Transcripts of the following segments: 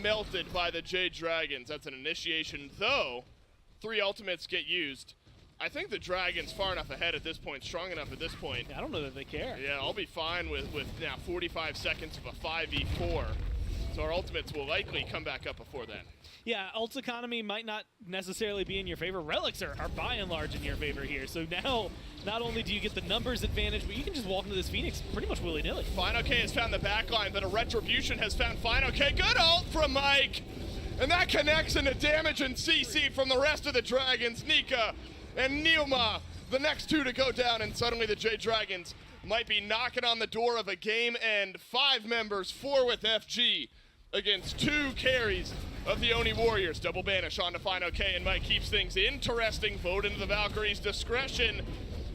melted by the Jade Dragons. That's an initiation, though 3 ultimates get used. I think the Dragons far enough ahead at this point, strong enough at this point. I don't know that they care. Yeah, I'll be fine with now 45 seconds of a 5v4. So our ultimates will likely come back up before then. Yeah, ult's economy might not necessarily be in your favor. Relics are by and large in your favor here. So now, not only do you get the numbers advantage, but you can just walk into this Phoenix pretty much willy-nilly. FineOK has found the backline, but a Retribution has found FineOK. Good ult from Mike! And that connects into damage and CC from the rest of the Dragons. Nika and Nilma, the next 2 to go down, and suddenly the Jade Dragons might be knocking on the door of a game end. 5 members, 4 with FG, against 2 carries of the Oni Warriors. Double banish onto FineOK, and Mike keeps things interesting. Vote into the Valkyrie's discretion,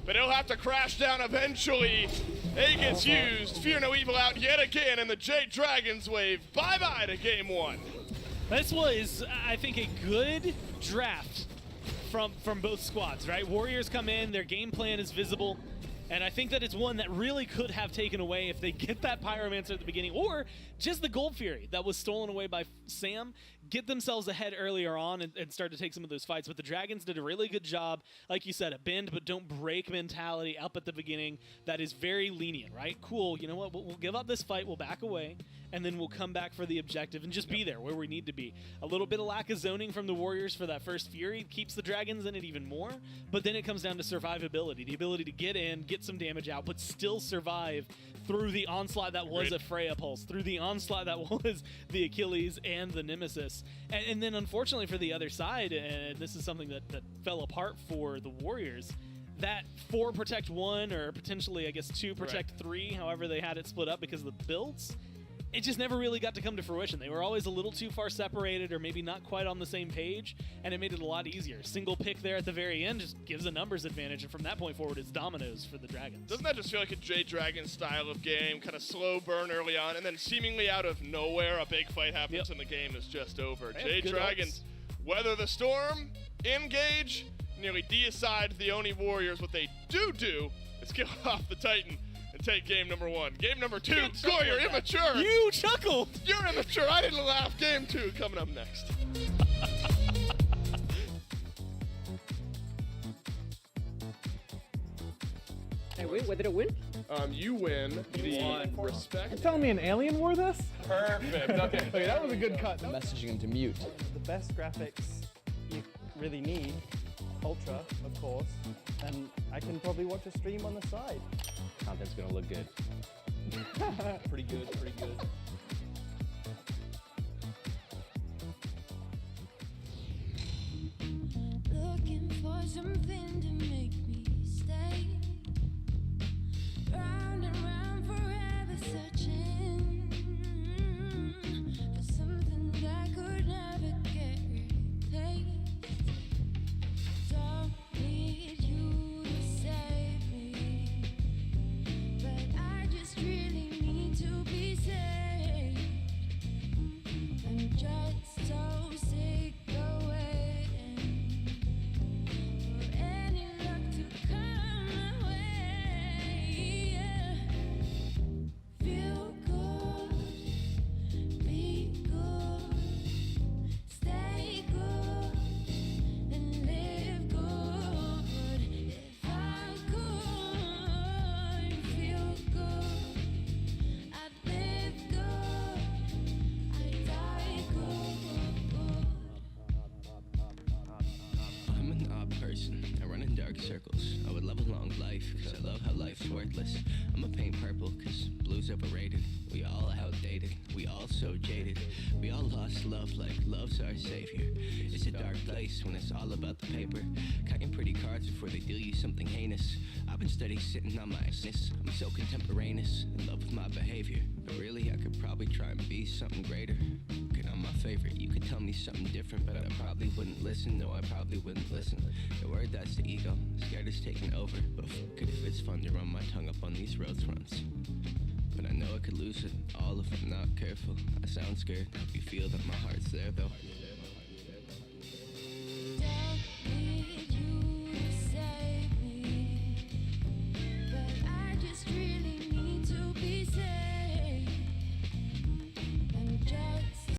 but he'll have to crash down eventually. A gets used, Fear No Evil out yet again, and the Jade Dragons wave bye-bye to game 1. This was, I think, a good draft from both squads, right? Warriors come in, their game plan is visible, and I think that it's one that really could have taken away if they get that Pyromancer at the beginning, or just the Gold Fury that was stolen away by Sam, get themselves ahead earlier on and start to take some of those fights. But the Dragons did a really good job, like you said, a bend but don't break mentality up at the beginning that is very lenient, right? Cool, you know what, we'll give up this fight, we'll back away, and then we'll come back for the objective and just be there where we need to be. A little bit of lack of zoning from the Warriors for that first Fury keeps the Dragons in it even more, but then it comes down to survivability, the ability to get in, get some damage out, but still survive through the onslaught that was a Freya Pulse, through the onslaught that was the Achilles and the Nemesis. And then unfortunately for the other side, and this is something that fell apart for the Warriors, that 4 protect 1 or potentially I guess 2 protect 3, however they had it split up because of the builds, it just never really got to come to fruition. They were always a little too far separated or maybe not quite on the same page, and it made it a lot easier. Single pick there at the very end just gives a numbers advantage, and from that point forward, it's dominoes for the Dragons. Doesn't that just feel like a Jade Dragon style of game? Kind of slow burn early on, and then seemingly out of nowhere, a big fight happens and the game is just over. Jade Dragons weather the storm, engage, nearly deicide the Oni Warriors. What they do is kill off the Titan and take game number 1. Game number 2, Score, you're immature. You chuckled. You're immature. I didn't laugh. Game 2 coming up next. Hey, wait, what did it win? You win the respect. You're telling me an alien wore this? Perfect. Okay, that was a good cut. Messaging him to mute. The best graphics you really need, Ultra, of course, and I can probably watch a stream on the side. Content's gonna look good. Pretty good, pretty good. Looking for something to make me stay. Round and round forever searching for something that could never get replaced. Don't need you to save me, but I just really need to be saved. I'm just so sick of waiting for any luck to come my way. Feel good, be good, stay good, and live good. If I could feel good, I'd live good, I'd die good. I'm an odd person. I run in dark circles. I would love a long life, cause I love how life's worthless. I'ma paint purple, cause blue's overrated. We all outdated, we all so jaded. We all lost love like love's our savior. It's a dark place when it's all about the paper. Cutting pretty cards before they deal you something heinous. I've been steady sitting on my ass. I'm so contemporaneous, in love with my behavior. But really I could probably try and be something greater. Good, I'm my favorite. You could tell me something different, but I probably wouldn't listen. No, I probably wouldn't listen. The word, that's the ego. Scared it's taking over. But fuck it if it's fun to run my tongue up on these road fronts. But I know I could lose it all if I'm not careful. I sound scared. Hope you feel that my heart's there though.